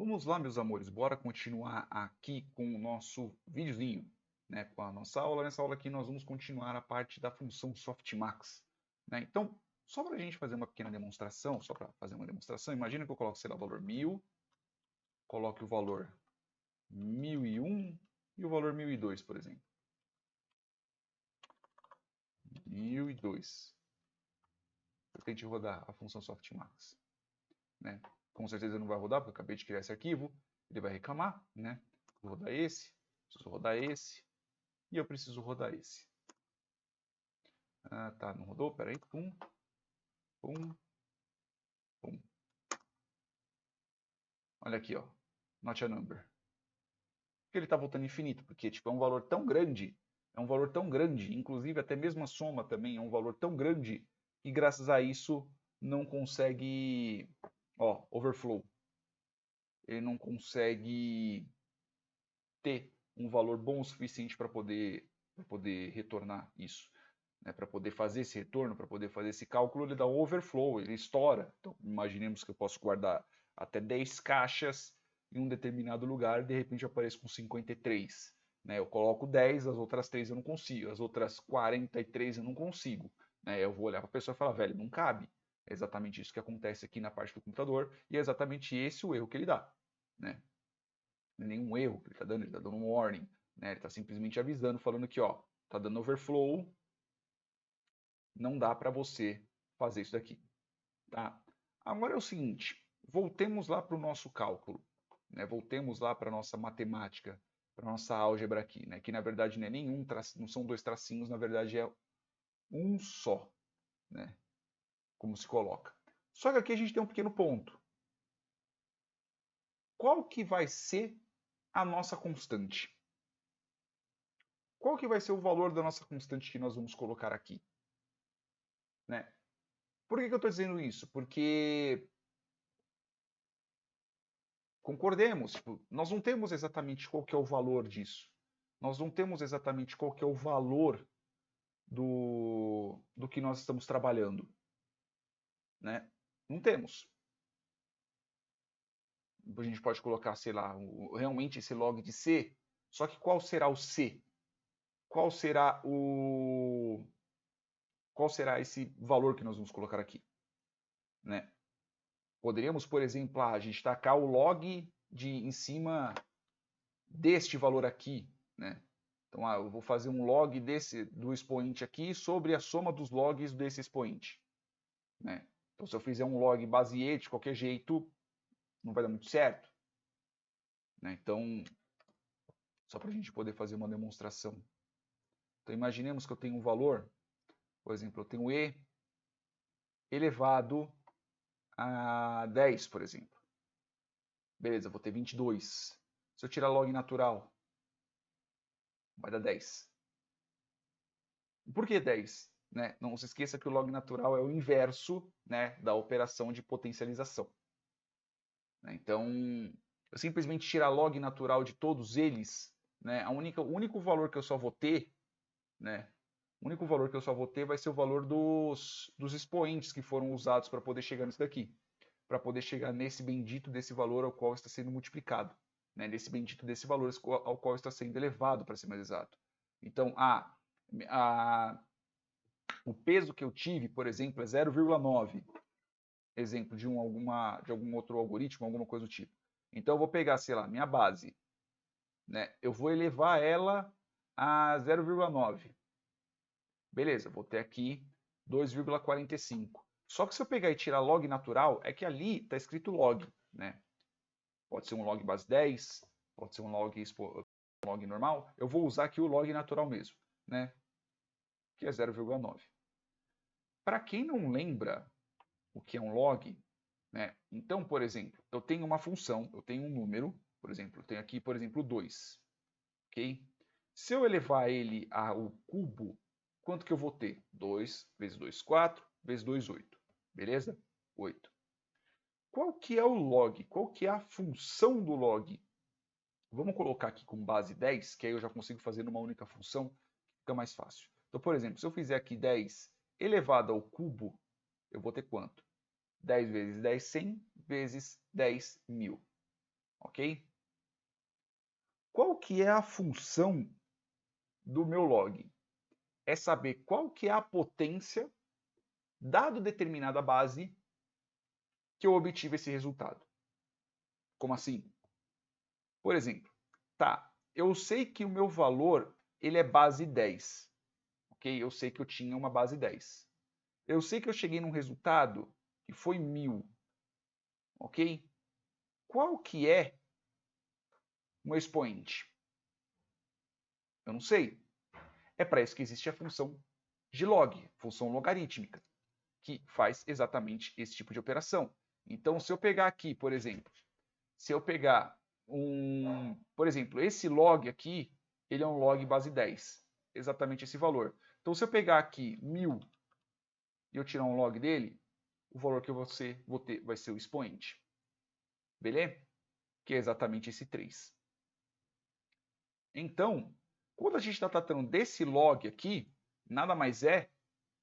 Vamos lá, meus amores, bora continuar aqui com o nosso videozinho, né, com a nossa aula. Nessa aula aqui nós vamos continuar a parte da função softmax, né? Então, só para a gente fazer uma pequena demonstração, imagina que eu coloco, sei lá, o valor 1000, coloque o valor 1001 e o valor 1002, por exemplo. 1002. Eu tente rodar a função softmax, né? Com certeza não vai rodar, porque eu acabei de criar esse arquivo. Ele vai reclamar, né? Vou rodar esse, preciso rodar esse, e eu preciso rodar esse. Ah, tá, não rodou? Pera aí. Pum, pum, pum. Olha aqui, ó. Not a number. Por que ele está voltando infinito? Porque tipo, é um valor tão grande, inclusive até mesmo a soma também é um valor tão grande, que graças a isso não consegue, ó, overflow. Ele não consegue ter um valor bom o suficiente para poder retornar isso. Né, para poder fazer esse retorno, para poder fazer esse cálculo, ele dá um overflow, ele estoura. Então, imaginemos que eu posso guardar até 10 caixas em um determinado lugar e de repente eu apareço com 53. Né? Eu coloco 10, as outras 3 eu não consigo, as outras 43 eu não consigo. Né? Eu vou olhar para a pessoa e falar, velho, não cabe. É exatamente isso que acontece aqui na parte do computador e é exatamente esse o erro que ele dá. Né? Não é nenhum erro que ele está dando um warning. Né? Ele está simplesmente avisando, falando que ó, está dando overflow, não dá para você fazer isso daqui. Tá? Agora é o seguinte, voltemos lá para o nosso cálculo, né? Voltemos lá para a nossa matemática, para a nossa álgebra aqui, né? Que na verdade não é nenhum não são dois tracinhos, na verdade é um só, né? Como se coloca. Só que aqui a gente tem um pequeno ponto. Qual que vai ser a nossa constante? Qual que vai ser o valor da nossa constante que nós vamos colocar aqui? Né? Por que eu estou dizendo isso? Porque concordemos, tipo, nós não temos exatamente qual que é o valor disso. Nós não temos exatamente qual que é o valor do que nós estamos trabalhando. Né? Não temos. A gente pode colocar, sei lá, realmente esse log de C, só que qual será o C? Qual será esse valor que nós vamos colocar aqui? Né? Poderíamos, por exemplo, a gente tacar o log em cima deste valor aqui, né? Então, eu vou fazer um log do expoente aqui sobre a soma dos logs desse expoente. Né? Então, se eu fizer um log Bezier de qualquer jeito, não vai dar muito certo. Né? Então, só para a gente poder fazer uma demonstração. Então, imaginemos que eu tenho um valor, por exemplo, eu tenho E elevado a 10, por exemplo. Beleza, eu vou ter 22. Se eu tirar log natural, vai dar 10. Por que 10? Né? Não se esqueça que o log natural é o inverso, né, da operação de potencialização. Né? Então, eu simplesmente tirar log natural de todos eles, né, o único valor que eu só vou ter, né, o único valor que eu só vou ter vai ser o valor dos expoentes que foram usados para poder chegar nisso daqui, para poder chegar nesse bendito desse valor ao qual está sendo multiplicado, né, nesse bendito desse valor ao qual está sendo elevado, para ser mais exato. Então, o peso que eu tive, por exemplo, é 0,9. Exemplo de algum outro algoritmo, alguma coisa do tipo. Então eu vou pegar, sei lá, minha base, né? Eu vou elevar ela a 0,9. Beleza, vou ter aqui 2,45. Só que se eu pegar e tirar log natural, é que ali está escrito log, né? Pode ser um log base 10, pode ser um log normal. Eu vou usar aqui o log natural mesmo, né? Que é 0,9. Para quem não lembra o que é um log, né? Então, por exemplo, eu tenho uma função, eu tenho um número, por exemplo, eu tenho aqui, por exemplo, 2. Okay? Se eu elevar ele ao cubo, quanto que eu vou ter? 2 vezes 2, 4, vezes 2, 8. Beleza? 8. Qual que é o log? Qual que é a função do log? Vamos colocar aqui com base 10, que aí eu já consigo fazer numa única função, fica mais fácil. Então, por exemplo, se eu fizer aqui 10 elevado ao cubo, eu vou ter quanto? 10 vezes 10, 100, vezes 10, 1000. ok? Qual que é a função do meu log? É saber qual que é a potência, dado determinada base, que eu obtive esse resultado. Como assim? Por exemplo, tá, eu sei que o meu valor ele é base 10, ok? Eu sei que eu tinha uma base 10. Eu sei que eu cheguei num resultado que foi 1000, ok? Qual que é o meu expoente? Eu não sei. É para isso que existe a função de log, função logarítmica, que faz exatamente esse tipo de operação. Então, se eu pegar aqui, por exemplo, se eu pegar por exemplo, esse log aqui, ele é um log base 10, exatamente esse valor. Então, se eu pegar aqui 1000 e eu tirar um log dele, o valor que eu vou ter vai ser o expoente. Beleza? Que é exatamente esse 3. Então, quando a gente está tratando desse log aqui, nada mais é,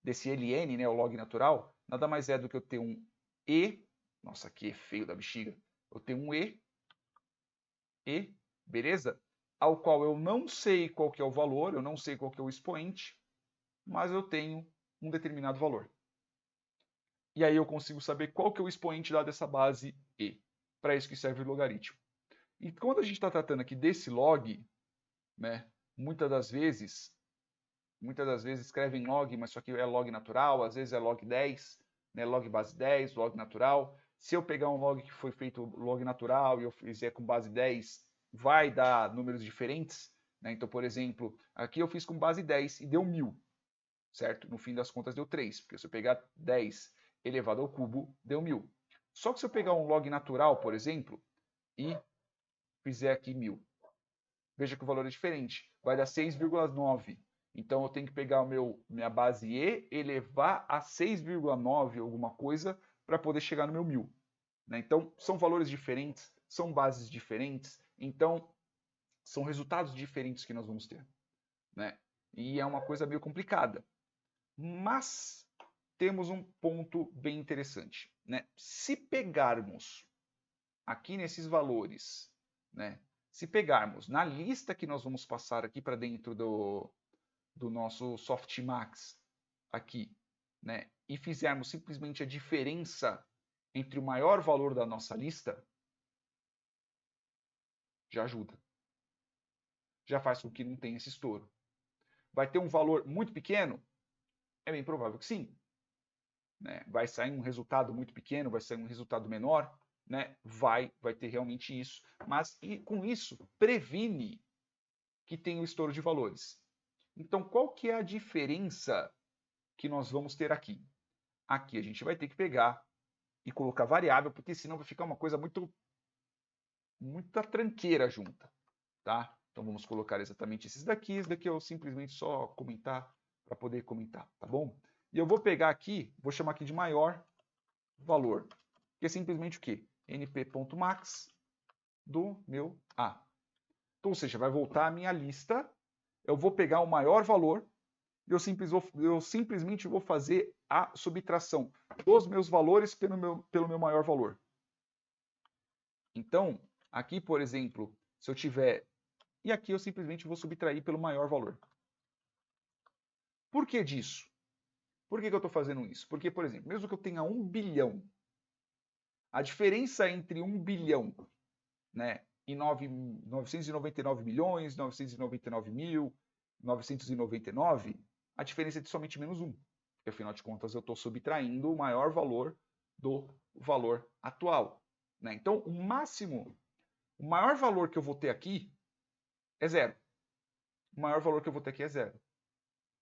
desse ln, né, o log natural, nada mais é do que eu ter um e, nossa, aqui é feio da bexiga, eu tenho um e, beleza? Ao qual eu não sei qual que é o valor, eu não sei qual que é o expoente, mas eu tenho um determinado valor. E aí eu consigo saber qual que é o expoente dado dessa base e. Para isso que serve o logaritmo. E quando a gente está tratando aqui desse log, né, muitas das vezes escrevem log, mas isso aqui é log natural, às vezes é log 10, né, log base 10, log natural. Se eu pegar um log que foi feito log natural e eu fizer com base 10, vai dar números diferentes. Né? Então, por exemplo, aqui eu fiz com base 10 e deu 1000, certo? No fim das contas deu 3, porque se eu pegar 10 elevado ao cubo, deu 1000. Só que se eu pegar um log natural, por exemplo, e fizer aqui 1000, veja que o valor é diferente, vai dar 6,9. Então eu tenho que pegar minha base E, elevar a 6,9 alguma coisa para poder chegar no meu 1000. Né? Então são valores diferentes, são bases diferentes, então são resultados diferentes que nós vamos ter. Né? E é uma coisa meio complicada. Mas temos um ponto bem interessante. Né? Se pegarmos aqui nesses valores, né, se pegarmos na lista que nós vamos passar aqui para dentro do nosso Softmax aqui, né, e fizermos simplesmente a diferença entre o maior valor da nossa lista, já ajuda. Já faz com que não tenha esse estouro. Vai ter um valor muito pequeno? É bem provável que sim. Né? Vai sair um resultado muito pequeno, vai sair um resultado menor? Né? Vai ter realmente isso. Mas com isso, previne que tem o estouro de valores. Então, qual que é a diferença que nós vamos ter aqui? Aqui a gente vai ter que pegar e colocar variável, porque senão vai ficar uma coisa muita tranqueira junta, tá? Então vamos colocar exatamente esses daqui, esse daqui eu simplesmente só comentar para poder comentar, tá bom? E eu vou pegar aqui, vou chamar aqui de maior valor, que é simplesmente o quê? np.max do meu A. Então, ou seja, vai voltar a minha lista, eu vou pegar o maior valor, eu simplesmente vou fazer a subtração dos meus valores pelo meu maior valor. Então, aqui, por exemplo, se eu tiver... E aqui eu simplesmente vou subtrair pelo maior valor. Por que disso? Por que eu estou fazendo isso? Porque, por exemplo, mesmo que eu tenha 1 bilhão, a diferença entre 1 bilhão, né, e 999 milhões, 999 mil, 999, a diferença é de somente menos 1. Porque, afinal de contas, eu estou subtraindo o maior valor do valor atual. Né? Então, o maior valor que eu vou ter aqui é 0. O maior valor que eu vou ter aqui é 0.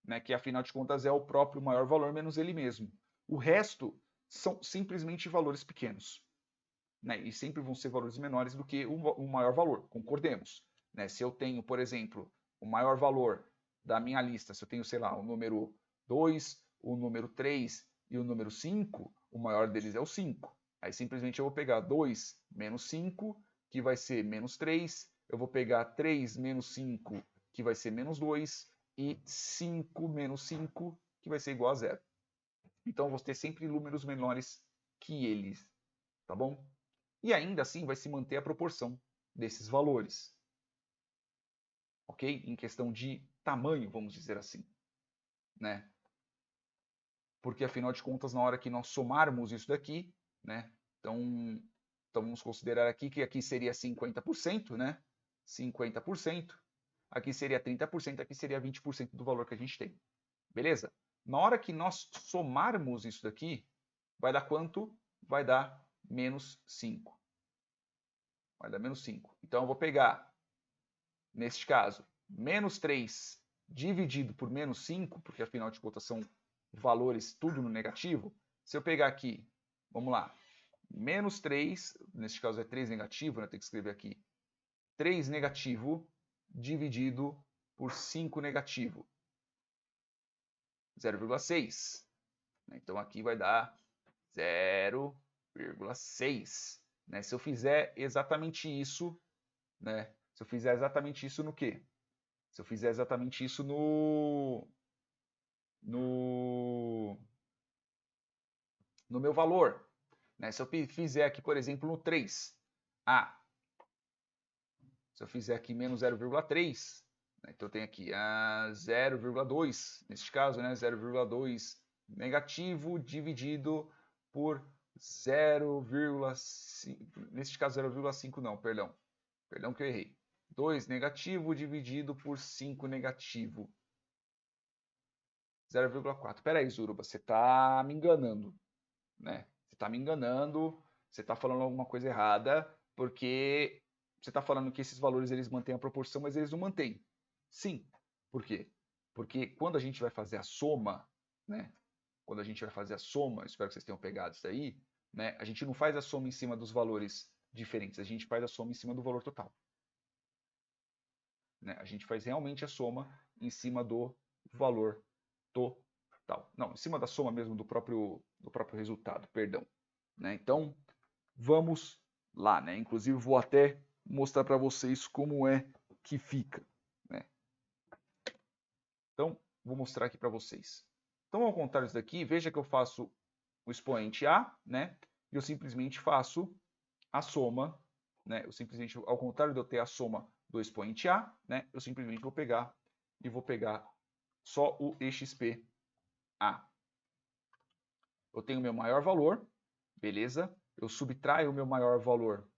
Né? Que, afinal de contas, é o próprio maior valor menos ele mesmo. O resto são simplesmente valores pequenos. Né? E sempre vão ser valores menores do que o maior valor, concordemos. Né? Se eu tenho, por exemplo, o maior valor da minha lista, se eu tenho, sei lá, o número 2, o número 3 e o número 5, o maior deles é o 5. Aí simplesmente eu vou pegar 2 menos 5, que vai ser menos 3, eu vou pegar 3 menos 5, que vai ser menos 2, e 5 menos 5, que vai ser igual a 0. Então eu vou ter sempre números menores que eles, tá bom? E ainda assim vai se manter a proporção desses valores. Ok? Em questão de tamanho, vamos dizer assim. Né? Porque, afinal de contas, na hora que nós somarmos isso daqui, né? Então vamos considerar aqui que aqui seria 50%, né? 50%. Aqui seria 30%, aqui seria 20% do valor que a gente tem. Beleza? Na hora que nós somarmos isso daqui, vai dar quanto? Vai dar menos 5. Vai dar menos 5. Então eu vou pegar, neste caso, menos 3 dividido por menos 5, porque afinal de contas são valores tudo no negativo. Se eu pegar aqui, vamos lá, menos 3, neste caso é 3 negativo, né? Tem que escrever aqui 3 negativo dividido por 5 negativo. 0,6. Então aqui vai dar 0,6. Né? Se eu fizer exatamente isso, né? Se eu fizer exatamente isso no quê? Se eu fizer exatamente isso no meu valor. Né? Se eu fizer aqui, por exemplo, no 3. Se eu fizer aqui menos 0,3, né? Então eu tenho aqui 0,2, neste caso, né? 0,2 negativo dividido por 0,5, neste caso 0,5 não, perdão que eu errei. 2 negativo dividido por 5 negativo. 0,4. Pera aí, Zuruba, você está me enganando, né? Você está me enganando, você está falando alguma coisa errada, porque você está falando que esses valores eles mantêm a proporção, mas eles não mantêm. Sim. Por quê? Porque quando a gente vai fazer a soma, né? Quando a gente vai fazer a soma, espero que vocês tenham pegado isso daí, né? A gente não faz a soma em cima dos valores diferentes, a gente faz a soma em cima do valor total. Né? A gente faz realmente a soma em cima do valor total. Não, em cima da soma mesmo do próprio resultado, perdão. Né? Então, vamos lá. Né? Inclusive, vou até mostrar para vocês como é que fica. Né? Então, vou mostrar aqui para vocês. Então, ao contar isso daqui, veja que eu faço o expoente A, né? E eu simplesmente faço a soma, né? Eu simplesmente, ao contrário de eu ter a soma do expoente A, né? Eu simplesmente vou pegar só o exp A. Eu tenho o meu maior valor, beleza? Eu subtraio o meu maior valor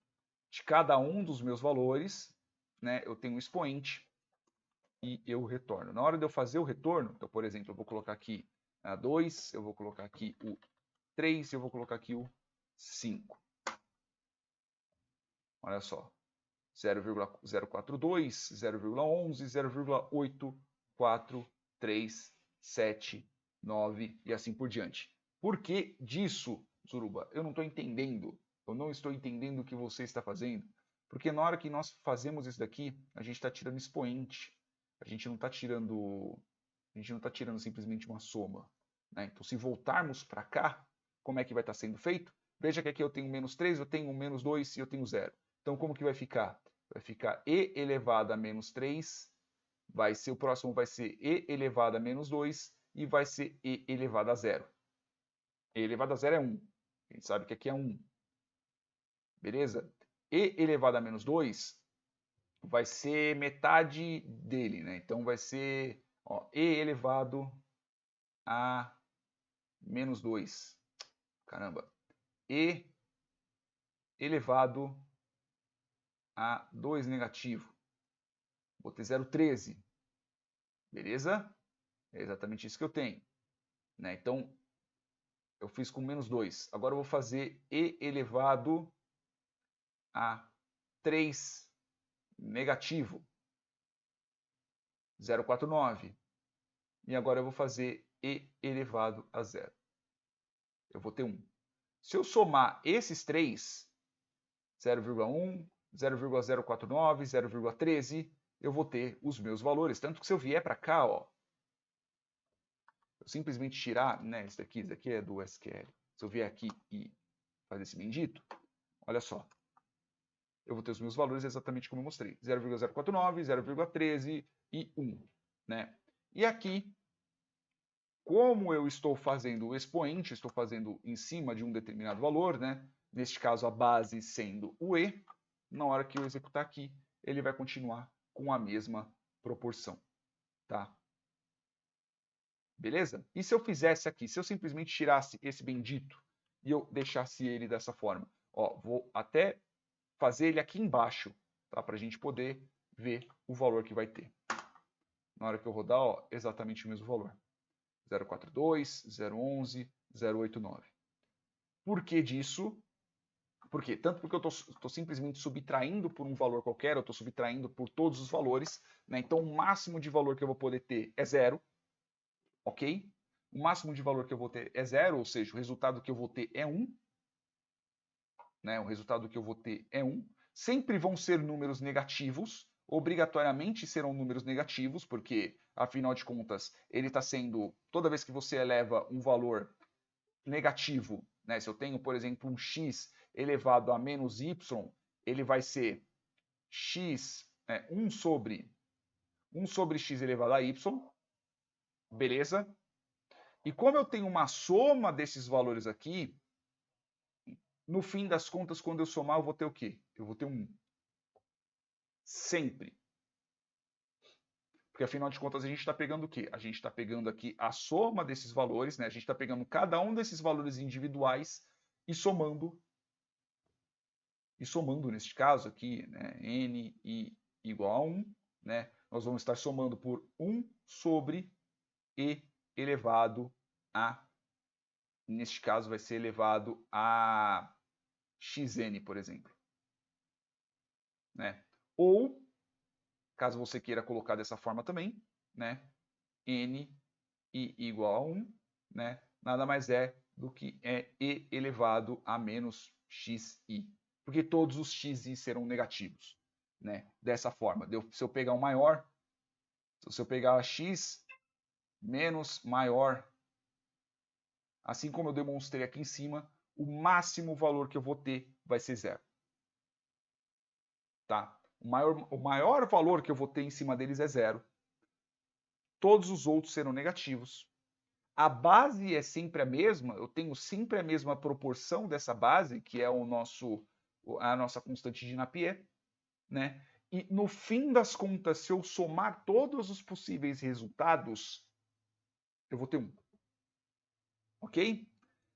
de cada um dos meus valores, né? Eu tenho um expoente e eu retorno. Na hora de eu fazer o retorno, então, por exemplo, eu vou colocar aqui a 2, eu vou colocar aqui o 3 e eu vou colocar aqui o 5. Olha só. 0,042, 0,11, 0,8437, e assim por diante. Por que disso, Zuruba? Eu não estou entendendo. Eu não estou entendendo o que você está fazendo. Porque na hora que nós fazemos isso daqui, a gente está tirando expoente. A gente não está tirando simplesmente uma soma. Né? Então, se voltarmos para cá, como é que vai estar sendo feito? Veja que aqui eu tenho menos 3, eu tenho menos 2 e eu tenho 0. Então, como que vai ficar? Vai ficar e elevado a menos 3, o próximo vai ser e elevado a menos 2 e vai ser e elevado a 0. E elevado a 0 é 1. A gente sabe que aqui é 1. Beleza? E elevado a menos 2 vai ser metade dele, né? Então vai ser e elevado a menos 2. Caramba. E elevado a 2 negativo. Vou ter 0,13. Beleza? É exatamente isso que eu tenho. Né? Então, eu fiz com menos 2. Agora eu vou fazer e elevado a 3 negativo. 0,49. E agora eu vou fazer e elevado a 0. Eu vou ter 1. Se eu somar esses três, 0,1, 0,049, 0,13, eu vou ter os meus valores. Tanto que se eu vier para cá, ó, eu simplesmente tirar, né, isso daqui é do SQL. Se eu vier aqui e fazer esse bendito, olha só. Eu vou ter os meus valores exatamente como eu mostrei. 0,049, 0,13 e 1. Né? E aqui, como eu estou fazendo o expoente, estou fazendo em cima de um determinado valor, né? neste caso a base sendo o E, na hora que eu executar aqui, ele vai continuar com a mesma proporção, tá? Beleza? E se eu fizesse aqui, se eu simplesmente tirasse esse bendito e eu deixasse ele dessa forma? Ó, vou até fazer ele aqui embaixo, tá? Para a gente poder ver o valor que vai ter. Na hora que eu rodar, ó, exatamente o mesmo valor. 042, 011, 089. Por que disso? Por quê? Tanto porque eu estou simplesmente subtraindo por um valor qualquer, eu estou subtraindo por todos os valores, né? Então o máximo de valor que eu vou poder ter é 0, ok? O máximo de valor que eu vou ter é 0, ou seja, o resultado que eu vou ter é 1. Né? O resultado que eu vou ter é 1. Sempre vão ser números negativos, obrigatoriamente serão números negativos, porque, afinal de contas, ele está sendo, toda vez que você eleva um valor negativo, né? Se eu tenho, por exemplo, um x elevado a menos y, ele vai ser x, 1 sobre x elevado a y, beleza? E como eu tenho uma soma desses valores aqui, no fim das contas, quando eu somar, eu vou ter o quê? Eu vou ter 1. Sempre. Porque, afinal de contas, a gente está pegando o quê? A gente está pegando aqui a soma desses valores, né? A gente está pegando cada um desses valores individuais e somando neste caso aqui, né, n igual a 1, né, nós vamos estar somando por 1 sobre e elevado a, neste caso vai ser elevado a xn, por exemplo. Né? Ou, caso você queira colocar dessa forma também, né, n igual a 1, né, nada mais é do que e elevado a menos xi. Porque todos os xi serão negativos, né? Dessa forma. Se eu pegar o maior, se eu pegar x menos maior, assim como eu demonstrei aqui em cima, o máximo valor que eu vou ter vai ser 0. Tá? O maior valor que eu vou ter em cima deles é 0. Todos os outros serão negativos. A base é sempre a mesma, eu tenho sempre a mesma proporção dessa base, que é a nossa constante de Napier, né? E no fim das contas, se eu somar todos os possíveis resultados, eu vou ter 1. Ok?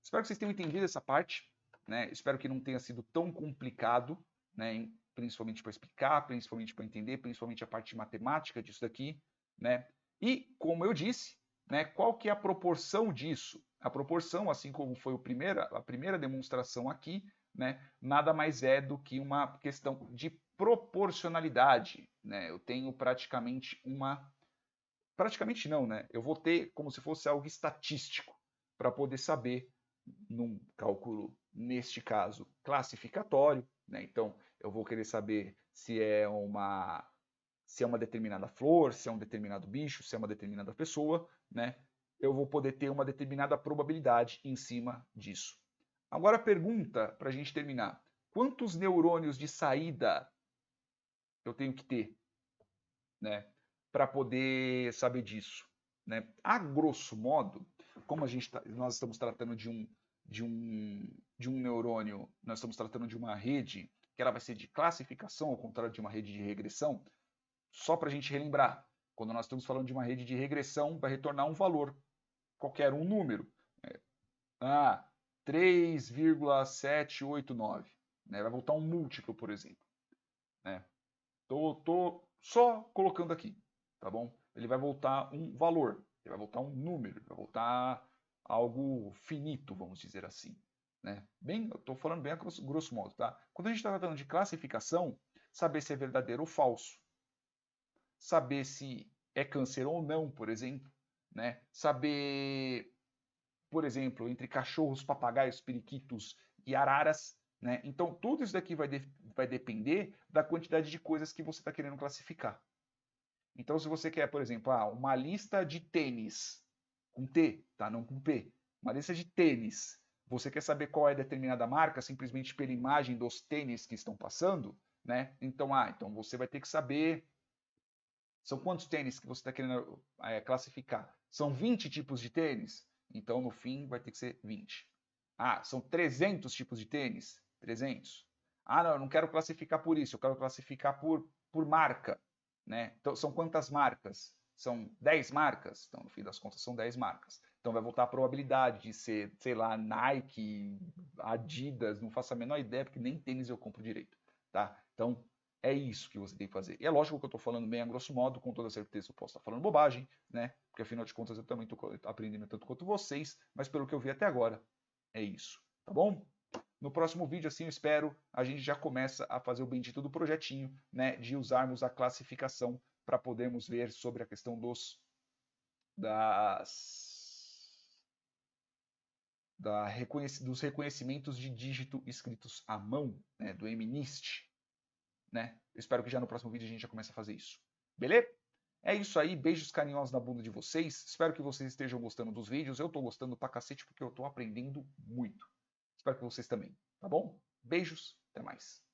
Espero que vocês tenham entendido essa parte, né? Espero que não tenha sido tão complicado, né? Principalmente para explicar, principalmente para entender, principalmente a parte matemática disso daqui, né? E, como eu disse, né, qual que é a proporção disso? A proporção, assim como foi a primeira demonstração aqui, né, nada mais é do que uma questão de proporcionalidade. Né? Eu tenho praticamente Praticamente não, né? Eu vou ter como se fosse algo estatístico para poder saber, num cálculo, neste caso, classificatório, né? Então, eu vou querer saber se é uma determinada flor, se é um determinado bicho, se é uma determinada pessoa, né? Eu vou poder ter uma determinada probabilidade em cima disso. Agora a pergunta, para a gente terminar. Quantos neurônios de saída eu tenho que ter, né, para poder saber disso? Né? A grosso modo, como nós estamos tratando de um neurônio, nós estamos tratando de uma rede que ela vai ser de classificação, ao contrário de uma rede de regressão, só para a gente relembrar, quando nós estamos falando de uma rede de regressão, vai retornar um valor, qualquer um número. 3,789. Né? Vai voltar um múltiplo, por exemplo. Né? Tô só colocando aqui, tá bom? Ele vai voltar um valor, ele vai voltar um número, ele vai voltar algo finito, vamos dizer assim. Né? Eu estou falando bem a grosso modo, tá? Quando a gente está tratando de classificação, saber se é verdadeiro ou falso, saber se é câncer ou não, por exemplo, né? Saber, por exemplo, entre cachorros, papagaios, periquitos e araras, né? Então, tudo isso daqui vai depender da quantidade de coisas que você está querendo classificar. Então, se você quer, por exemplo, uma lista de tênis, com T, tá? Não com P. Uma lista de tênis. Você quer saber qual é determinada marca simplesmente pela imagem dos tênis que estão passando, né? Então você vai ter que saber. São quantos tênis que você está querendo classificar? São 20 tipos de tênis? Então, no fim, vai ter que ser 20. São 300 tipos de tênis? 300. Ah, não, eu não quero classificar por isso, eu quero classificar por marca, né? Então, são quantas marcas? São 10 marcas? Então, no fim das contas, são 10 marcas. Então, vai voltar a probabilidade de ser, sei lá, Nike, Adidas, não faço a menor ideia, porque nem tênis eu compro direito, tá? Então, é isso que você tem que fazer. E é lógico que eu estou falando bem a grosso modo, com toda certeza eu posso estar falando bobagem, né? Porque afinal de contas eu também estou aprendendo tanto quanto vocês, mas pelo que eu vi até agora, é isso, tá bom? No próximo vídeo, assim eu espero, a gente já começa a fazer o bendito do projetinho, né, de usarmos a classificação para podermos ver sobre a questão dos reconhecimentos de dígito escritos à mão, né, do MNIST, né? Eu espero que já no próximo vídeo a gente já comece a fazer isso. Beleza? É isso aí, beijos carinhosos na bunda de vocês. Espero que vocês estejam gostando dos vídeos. Eu tô gostando pra cacete porque eu tô aprendendo muito. Espero que vocês também, tá bom? Beijos, até mais.